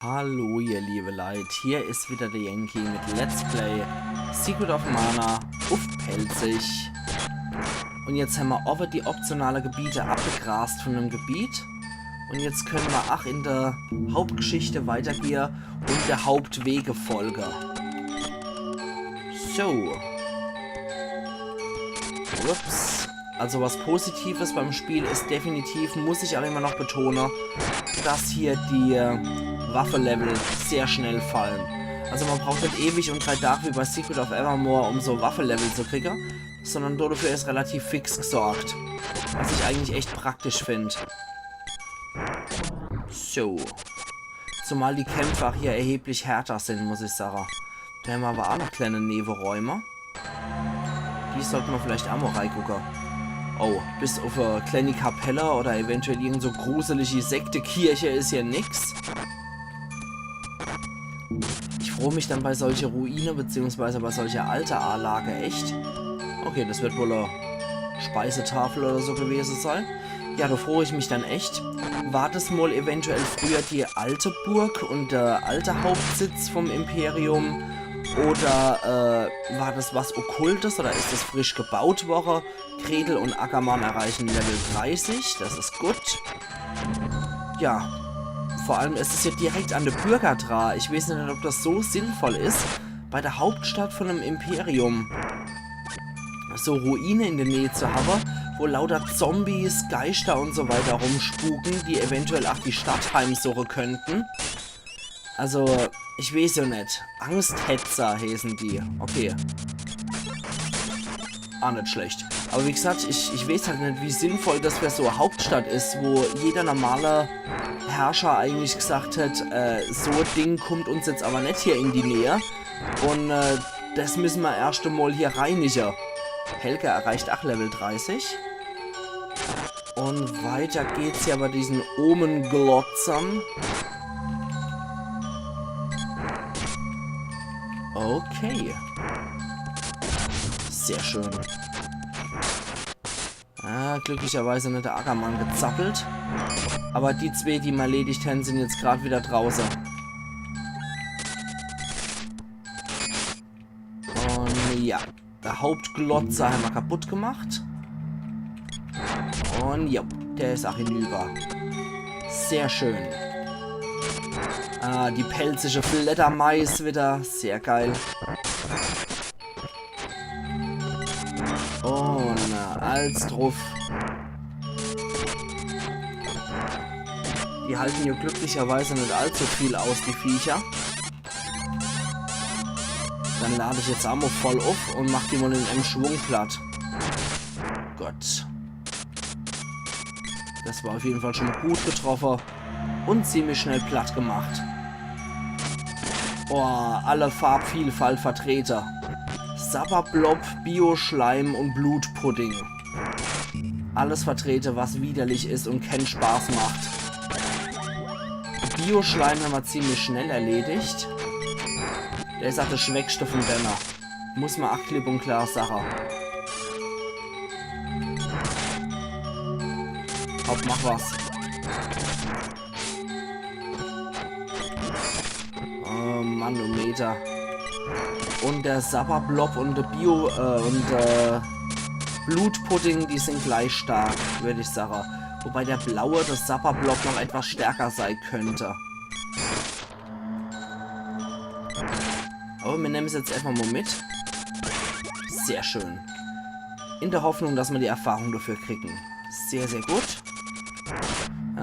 Hallo ihr liebe Leute, hier ist wieder der Yankee mit Let's Play Secret of Mana auf Pelzig. Und jetzt haben wir over die optionale Gebiete abgegrast von dem Gebiet. Und jetzt können wir auch in der Hauptgeschichte weitergehen und der Hauptwege folgen. So. Ups. Also was Positives beim Spiel ist definitiv, muss ich auch immer noch betonen, dass hier die Waffe-Level sehr schnell fallen. Also man braucht nicht ewig und 3 Tage wie bei Secret of Evermore, um so Waffe-Level zu kriegen, sondern dafür ist relativ fix gesorgt. Was ich eigentlich echt praktisch finde. So. Zumal die Kämpfe auch hier erheblich härter sind, muss ich sagen. Da haben wir aber auch noch kleine Nebenräume. Die sollten wir vielleicht auch mal reingucken. Oh, bis auf eine kleine Kapelle oder eventuell irgend so gruselige Sektekirche ist hier nix. Ich freue mich dann bei solcher Ruine bzw. bei solcher alter Anlage echt. Okay, das wird wohl eine Speisetafel oder so gewesen sein. Ja, da freue ich mich dann echt. War das mal eventuell früher die alte Burg und der alte Hauptsitz vom Imperium? Oder war das was Okkultes oder ist das frisch gebaut worden? Gretel und Ackermann erreichen Level 30, das ist gut. Ja, vor allem ist es ja direkt an der Bürger dran. Ich weiß nicht, ob das so sinnvoll ist, bei der Hauptstadt von einem Imperium so Ruine in der Nähe zu haben, wo lauter Zombies, Geister und so weiter rumspuken, die eventuell auch die Stadt heimsuchen könnten. Also, ich weiß ja nicht. Angsthetzer heißen die. Okay. Ah, nicht schlecht. Aber wie gesagt, ich weiß halt nicht, wie sinnvoll das für so eine Hauptstadt ist, wo jeder normale Herrscher eigentlich gesagt hat, so ein Ding kommt uns jetzt aber nicht hier in die Nähe. Und das müssen wir erst einmal hier reinigen. Helga erreicht auch Level 30. Und weiter geht's ja bei diesen Omenglotzern. Okay. Sehr schön. Ah, glücklicherweise nicht der Ackermann gezappelt. Aber die zwei, die wir erledigt haben, sind jetzt gerade wieder draußen. Und ja, der Hauptglotzer haben wir kaputt gemacht. Und ja, der ist auch hinüber. Sehr schön. Ah, die pelzige Fledermaus wieder. Sehr geil. Und als drauf. Die halten hier glücklicherweise nicht allzu viel aus, die Viecher. Dann lade ich jetzt Ammo voll auf und mache die mal in einem Schwung platt. Gott. Das war auf jeden Fall schon gut getroffen und ziemlich schnell platt gemacht. Oh, alle Farbvielfalt Vertreter. Sabberblob, Bio-Schleim und Blutpudding. Alles Vertreter, was widerlich ist und keinen Spaß macht. Bio-Schleim haben wir ziemlich schnell erledigt. Der ist auch der Schwächste von Dämmer. Muss man auch klipp und klar sagen. Hopp, mach was. Oh, Manometer. Und der Sabberblob und der Blutpudding, die sind gleich stark, würde ich sagen. Wobei der blaue, das Sabberblob, noch etwas stärker sein könnte. Aber wir nehmen es jetzt erstmal mal mit. Sehr schön. In der Hoffnung, dass wir die Erfahrung dafür kriegen. Sehr, sehr gut.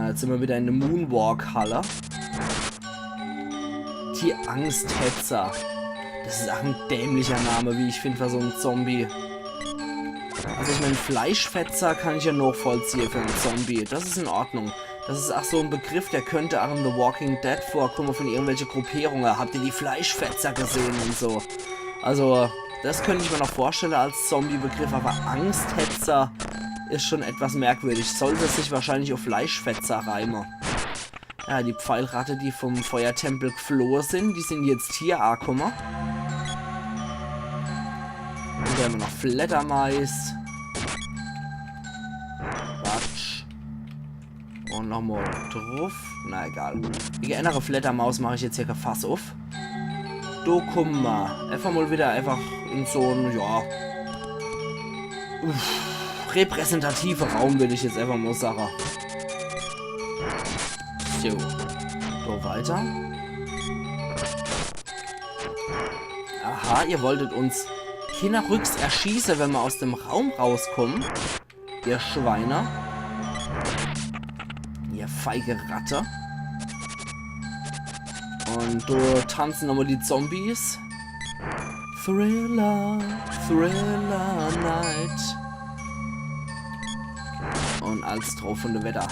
Jetzt sind wir wieder in der Moonwalk-Halle. Die Angsthetzer. Das ist auch ein dämlicher Name, wie ich finde, für so einen Zombie. Also ich meine, Fleischfetzer kann ich ja noch vollziehen für einen Zombie. Das ist in Ordnung. Das ist auch so ein Begriff, der könnte auch in The Walking Dead vorkommen von irgendwelchen Gruppierungen. Habt ihr die Fleischfetzer gesehen und so? Also, das könnte ich mir noch vorstellen als Zombie-Begriff, aber Angsthetzer ist schon etwas merkwürdig. Sollte sich wahrscheinlich auf Fleischfetzer reimen. Ja, die Pfeilratte, die vom Feuertempel geflohen sind, die sind jetzt hier angekommen. Und dann haben wir noch Fledermaus. Quatsch. Und nochmal drauf. Na egal. Die geänderte Fledermaus mache ich jetzt hier kein Fass auf. Du komm mal. Einfach mal wieder einfach in so einen, ja, repräsentative Raum, würde ich jetzt einfach mal sagen. So. So, weiter. Aha, ihr wolltet uns hinterrücks erschießen, wenn wir aus dem Raum rauskommen. Ihr Schweine. Ihr feige Ratte. Und du tanzen nochmal die Zombies. Thriller, Thriller Night. Und alles drauf von der Wetter.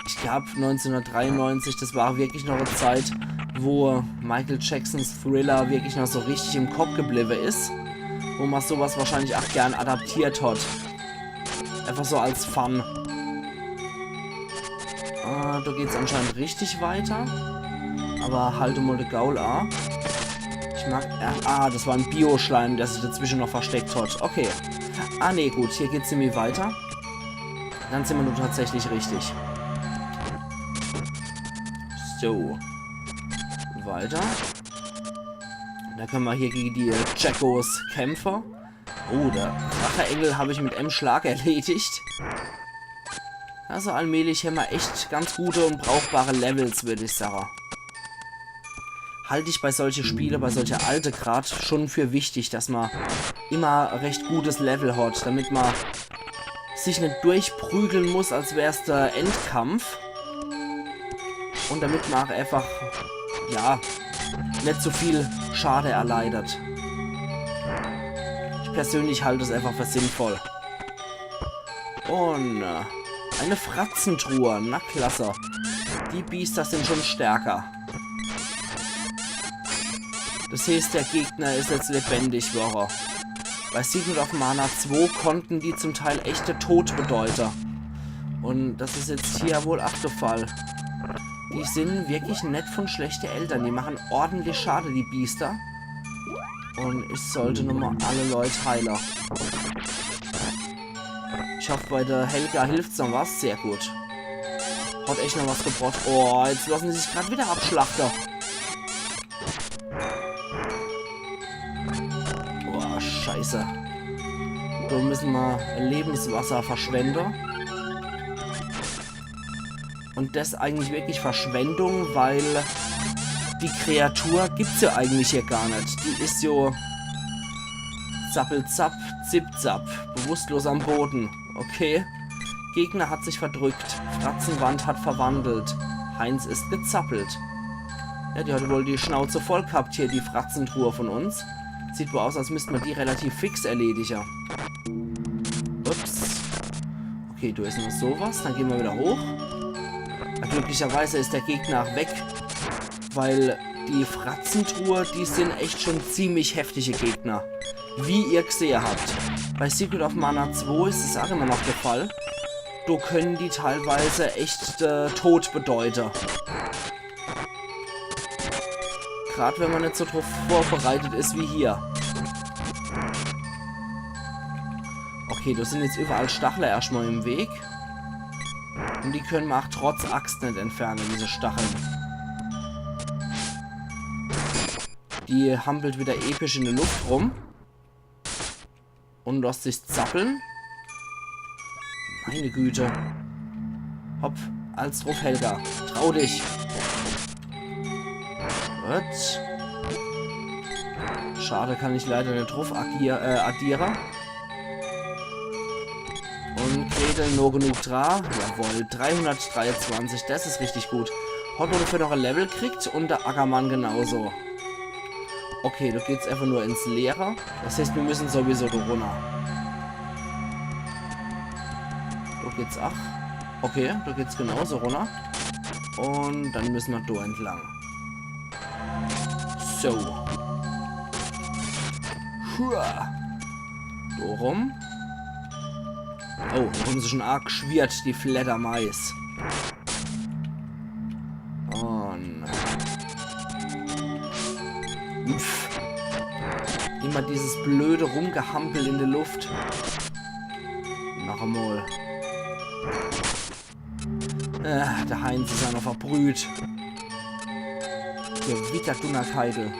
Ich glaube 1993, das war wirklich noch eine Zeit, wo Michael Jacksons Thriller wirklich noch so richtig im Kopf geblieben ist. Wo man sowas wahrscheinlich auch gern adaptiert hat. Einfach so als Fun. Da geht es anscheinend richtig weiter. Aber halte mal den Gaul an. Ich mag... das war ein Bio-Schleim, der sich dazwischen noch versteckt hat. Okay. Ah, nee, gut. Hier geht es nämlich weiter. Dann sind wir nur tatsächlich richtig. So. Weiter. Da können wir hier gegen die Jackos kämpfen. Oh, der Racheengel habe ich mit M-Schlag erledigt. Also allmählich haben wir echt ganz gute und brauchbare Levels, würde ich sagen. Halte ich bei solchen Spielen, bei solcher alte Grad schon für wichtig, dass man immer recht gutes Level hat, damit man sich nicht durchprügeln muss, als wäre es der Endkampf. Und damit man auch einfach, ja, nicht so viel Schade erleidet. Ich persönlich halte es einfach für sinnvoll. Und eine Fratzentruhe, na klasse. Die Biester sind schon stärker. Das heißt, der Gegner ist jetzt lebendig, Woche. Bei Secret of Mana 2 konnten die zum Teil echte Tod bedeuten. Und das ist jetzt hier wohl auch der Fall. Die sind wirklich nett von schlechten Eltern. Die machen ordentlich Schade, die Biester. Und ich sollte nochmal alle Leute heilen. Ich hoffe, bei der Helga hilft es noch was. Sehr gut. Hat echt noch was gebracht. Oh, jetzt lassen sie sich gerade wieder abschlachten. Oh, scheiße. Da müssen wir Lebenswasser verschwenden. Und das eigentlich wirklich Verschwendung, weil die Kreatur gibt es ja eigentlich hier gar nicht. Die ist so zappelzapp, zip-zapp, bewusstlos am Boden. Okay. Gegner hat sich verdrückt. Fratzenwand hat verwandelt. Heinz ist gezappelt. Ja, die hat wohl die Schnauze voll gehabt hier, die Fratzentruhe von uns. Sieht wohl aus, als müssten wir die relativ fix erledigen. Ups. Okay, du ist noch sowas. Dann gehen wir wieder hoch. Ja, glücklicherweise ist der Gegner weg. Weil die Fratzentruhe, die sind echt schon ziemlich heftige Gegner. Wie ihr gesehen habt. Bei Secret of Mana 2 ist es auch immer noch der Fall. Da können die teilweise echt Tod bedeuten. Gerade wenn man nicht so drauf vorbereitet ist wie hier. Okay, da sind jetzt überall Stachler erstmal im Weg. Und die können wir auch trotz Axt nicht entfernen, diese Stacheln. Die hampelt wieder episch in der Luft rum. Und lässt sich zappeln. Meine Güte. Hopp, als drauf, Helga. Trau dich. Gut. Schade, kann ich leider nicht drauf addieren. Und Gretel nur genug dran. Jawohl, 323, das ist richtig gut. Hat dafür noch ein Level kriegt und der Ackermann genauso. Okay, da geht's einfach nur ins Leere. Das heißt, wir müssen sowieso da runter. Da geht's auch. Okay, da geht's genauso runter. Und dann müssen wir da entlang. So. Da rum. Oh, da haben sie schon arg geschwirrt, die Fledermais. Und... Uff. Immer dieses blöde Rumgehampel in der Luft. Noch einmal. Der Heinz ist ja noch verbrüht. Der Witterdunnerkeitel.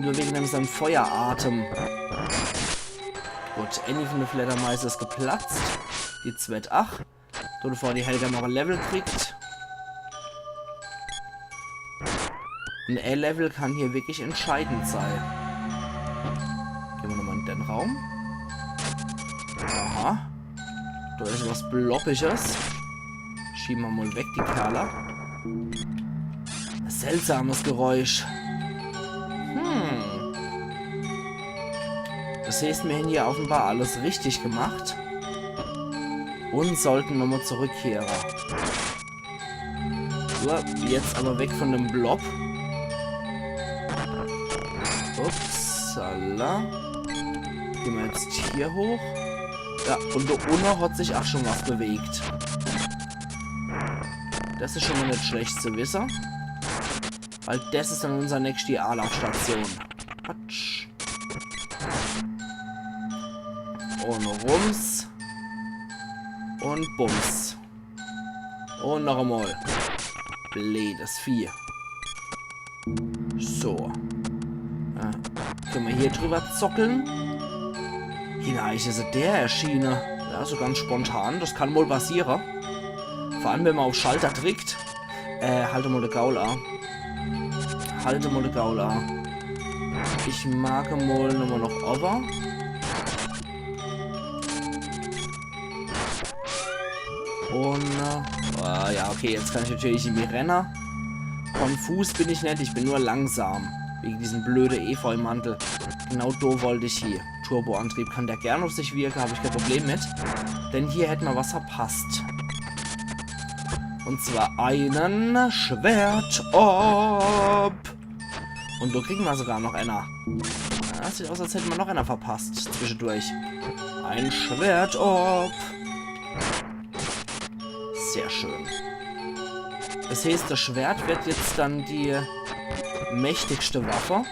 Nur wegen seinem Feueratem. Gut, Annie von der Fledermeister ist geplatzt. Die Zwett 8. So, bevor die Helga noch ein Level kriegt. Ein A-Level kann hier wirklich entscheidend sein. Gehen wir nochmal in den Raum. Aha. Da ist was Bloppiges. Schieben wir mal weg, die Kerle. Seltsames Geräusch. Das heißt, wir haben hier offenbar alles richtig gemacht. Und sollten nochmal zurückkehren. So, jetzt aber weg von dem Blob. Upsala. Gehen wir jetzt hier hoch. Ja, und da unten hat sich auch schon was bewegt. Das ist schon mal nicht schlecht zu wissen. Weil das ist dann unsere nächste Anlaufstation. Patsch. Ohne Rums. Und Bums. Und noch einmal. Blödes Vieh. So. Ja. Können wir hier drüber zockeln? Vielleicht ist der erschienen. Ja, so ganz spontan. Das kann wohl passieren. Vor allem, wenn man auf Schalter drückt. Halte mal den Gaul an. Halte mal den Gaul an. Ich mag mal nochmal noch over. Und, ja, okay, jetzt kann ich natürlich irgendwie rennen. Konfus bin ich nicht, ich bin nur langsam. Wegen diesem blöden Efeu-Mantel. Genau da wollte ich hier. Turboantrieb kann der gerne auf sich wirken, habe ich kein Problem mit. Denn hier hätten wir was verpasst. Und zwar einen Schwertorb. Und da kriegen wir sogar noch einer. Ja, das sieht aus, als hätten wir noch einer verpasst zwischendurch. Ein Schwertorb. Sehr schön. Das heißt, das Schwert wird jetzt dann die mächtigste Waffe.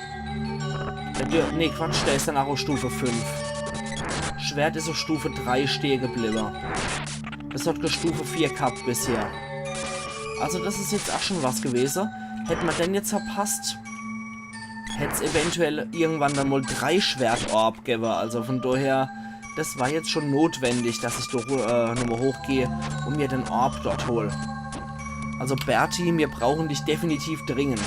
Ne, Quatsch, der ist dann auch auf Stufe 5. Schwert ist auf Stufe 3 stehen geblieben. Das hat Stufe 4 gehabt bisher. Also das ist jetzt auch schon was gewesen. Hätten wir denn jetzt verpasst, hätte es eventuell irgendwann dann mal 3 Schwertorb gegeben. Also von daher, das war jetzt schon notwendig, dass ich doch nochmal hochgehe und mir den Orb dort hole. Also Berti, wir brauchen dich definitiv dringend.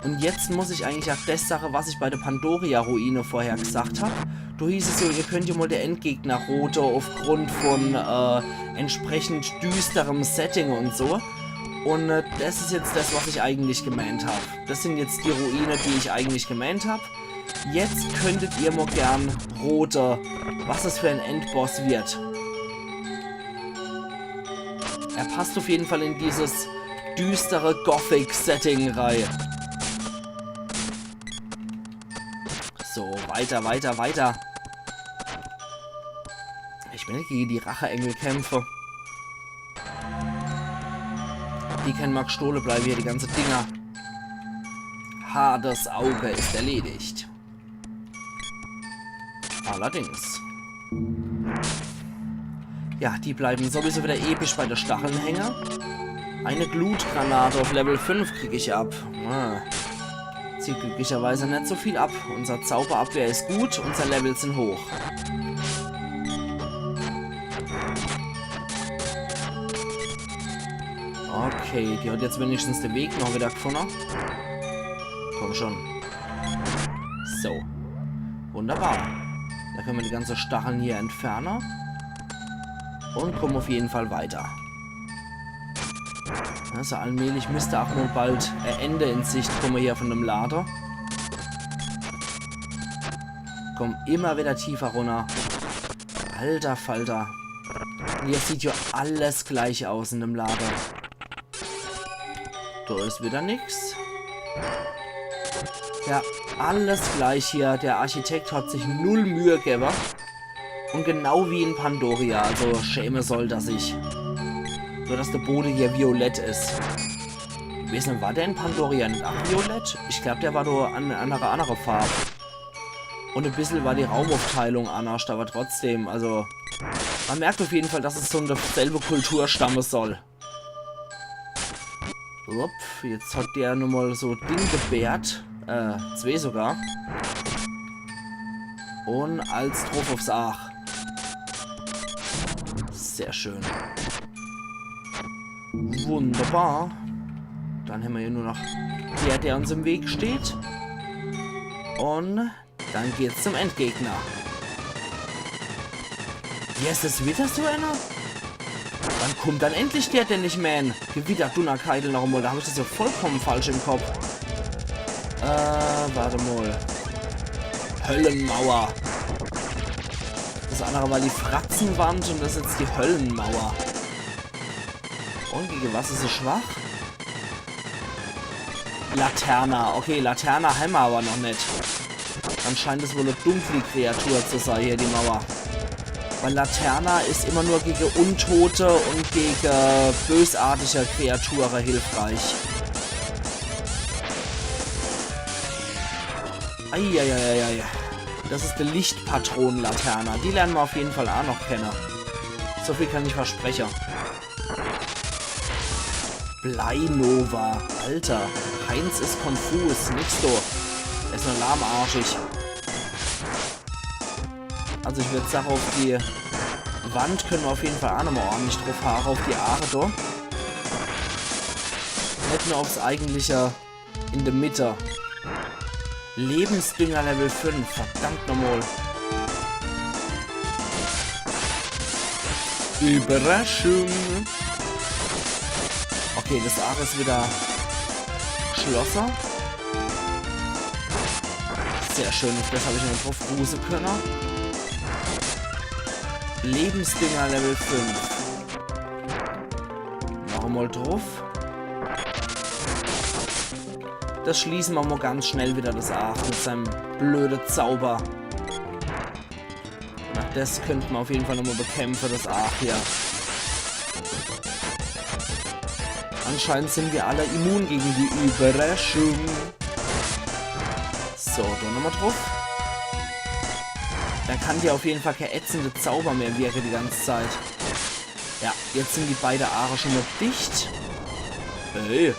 Und jetzt muss ich eigentlich auch das Sache, was ich bei der Pandoria-Ruine vorher gesagt habe. Du hieß es so, ihr könnt ja mal den Endgegner rote aufgrund von entsprechend düsterem Setting und so. Und das ist jetzt das, was ich eigentlich gemeint habe. Das sind jetzt die Ruine, die ich eigentlich gemeint habe. Jetzt könntet ihr mal gern rote, was das für ein Endboss wird. Er passt auf jeden Fall in dieses düstere Gothic-Setting rein. So, weiter, weiter, weiter. Ich will nicht gegen die Rache-Engel kämpfen. Die kennen Mark Stohle bleiben hier, die ganze Dinger. Hades Auge ist erledigt. Allerdings. Ja, die bleiben sowieso wieder episch bei der Stachelnhänger. Eine Glutgranate auf Level 5 kriege ich ab. Zieht glücklicherweise nicht so viel ab. Unser Zauberabwehr ist gut, unsere Levels sind hoch. Okay, die hat jetzt wenigstens den Weg noch wieder gefunden. Komm schon. So. Wunderbar. Da können wir die ganzen Stacheln hier entfernen. Und kommen auf jeden Fall weiter. Also allmählich müsste auch mal bald ein Ende in Sicht kommen hier von dem Lader. Komm immer wieder tiefer runter. Alter Falter. Und jetzt sieht ja alles gleich aus in dem Lader. Da ist wieder nichts. Ja, alles gleich hier. Der Architekt hat sich null Mühe gegeben. Und genau wie in Pandoria. Also schäme soll er sich. Nur dass der Boden hier violett ist. Ich weiß nicht, war der in Pandoria nicht auch violett? Ich glaube, der war nur eine andere Farbe. Und ein bisschen war die Raumaufteilung anders, aber trotzdem, also Man merkt auf jeden Fall, dass es so eine selbe Kultur stammen soll. Upp, jetzt hat der nochmal so Ding gebärt. 2 sogar. Und als drauf aufs Ach. Sehr schön. Wunderbar. Dann haben wir hier nur noch der uns im Weg steht. Und dann geht's zum Endgegner. Yes, ist wieder so einer? Wann kommt dann endlich der nicht mehr? Gewitter Dunnerkeidel noch einmal. Da habe ich das ja vollkommen falsch im Kopf. Warte mal. Höllenmauer. Das andere war die Fratzenwand und das ist jetzt die Höllenmauer. Und gegen was ist sie schwach? Laterna. Okay, Laterna haben wir aber noch nicht. Dann scheint es wohl eine dunkle Kreatur zu sein, hier die Mauer. Weil Laterna ist immer nur gegen Untote und gegen bösartige Kreaturen hilfreich. Eieieiei. Das ist die Lichtpatronen-Laterna. Die lernen wir auf jeden Fall auch noch kennen. So viel kann ich versprechen. Bleinova. Alter. Heinz ist konfus. Nix so. Er ist nur lahmarschig. Also ich würde sagen, auf die Wand können wir auf jeden Fall auch nochmal ordentlich drauf haaren. Auf die Aare da. Nicht nur aufs eigentliche in der Mitte. Lebensdünger Level 5. Verdammt nochmal. Überraschung. Okay, das Aare ist wieder Schlosser. Sehr schön. Das habe ich noch drauf grusen können. Lebensdünger Level 5. Noch einmal drauf. Das schließen wir mal ganz schnell wieder, das Ach, mit seinem blöden Zauber. Na, das könnten wir auf jeden Fall nochmal bekämpfen, das Ach hier. Anscheinend sind wir alle immun gegen die Überraschung. So, da nochmal drauf. Dann kann die auf jeden Fall kein ätzende Zauber mehr wirken die ganze Zeit. Ja, jetzt sind die beiden Aare schon mal dicht. Ey,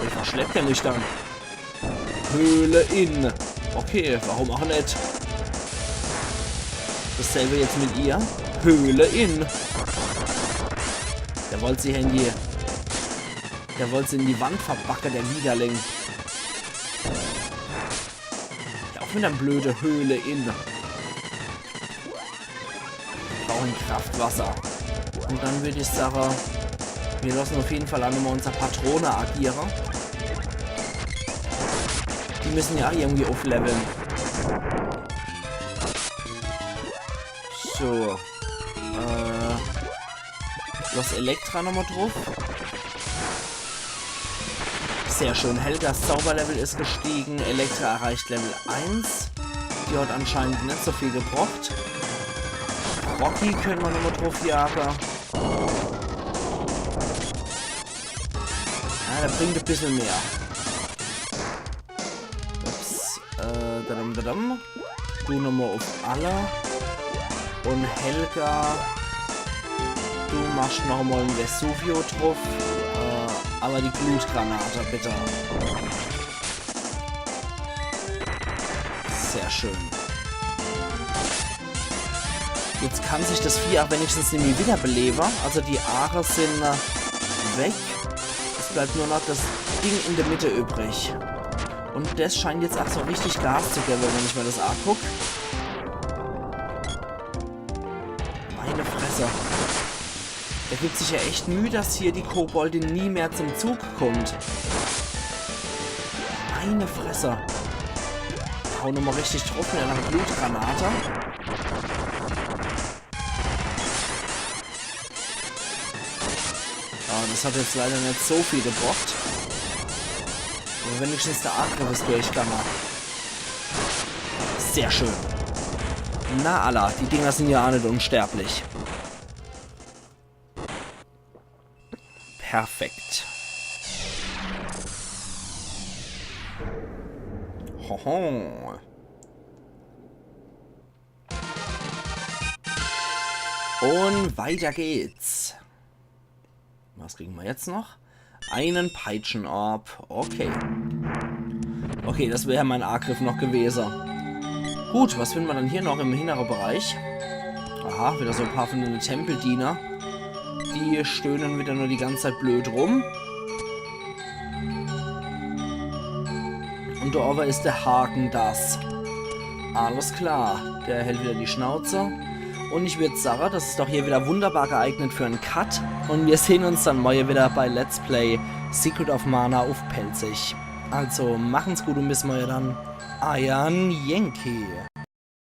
wie verschleppt er mich dann? Höhle in. Okay, warum auch nicht? Dasselbe jetzt mit ihr. Höhle in. Der wollte sie in die... Der wollte sie in die Wand verbacken, der Widerling. Ja, auch mit einer blöde Höhle in. Wir brauchen Kraftwasser. Und dann würde ich sagen, wir lassen auf jeden Fall auch nochmal unsere Patrone agieren. Die müssen ja irgendwie aufleveln. So. Los Elektra nochmal drauf. Sehr schön. Helgas Zauberlevel ist gestiegen. Elektra erreicht Level 1. Die hat anscheinend nicht so viel gebraucht. Rocky können wir nochmal drauf jagen. Ja, der bringt ein bisschen mehr. Du nochmal auf alle. Und Helga, du machst nochmal ein Vesuvio drauf. Aber die Blutgranate, bitte. Sehr schön. Jetzt kann sich das Vieh auch wenigstens nämlich wiederbeleben. Also die Aare sind weg. Es bleibt nur noch das Ding in der Mitte übrig. Und das scheint jetzt auch so richtig Gas zu geben, wenn ich mir das angucke. Meine Fresse. Der gibt sich ja echt Mühe, dass hier die Koboldin nie mehr zum Zug kommt. Meine Fresse. Hau nochmal richtig drauf mit einer Blutgranate. Ja, das hat jetzt leider nicht so viel gebracht. Aber wenigstens der Angriff ist durchgegangen. Sehr schön. Na Allah, die Dinger sind ja auch nicht unsterblich. Perfekt. Hoho. Und weiter geht's. Was kriegen wir jetzt noch? Einen Peitschenorb. Okay. Okay, das wäre mein Angriff noch gewesen. Gut, was finden wir dann hier noch im hinteren Bereich? Aha, wieder so ein paar von den Tempeldiener. Die stöhnen wieder nur die ganze Zeit blöd rum. Und da oben ist der Haken das. Alles klar. Der hält wieder die Schnauze. Und ich würde sagen, das ist doch hier wieder wunderbar geeignet für einen Cut. Und wir sehen uns dann morgen wieder bei Let's Play Secret of Mana auf Pelzig. Also, machen's gut und bis morgen dann. Iron Yankee.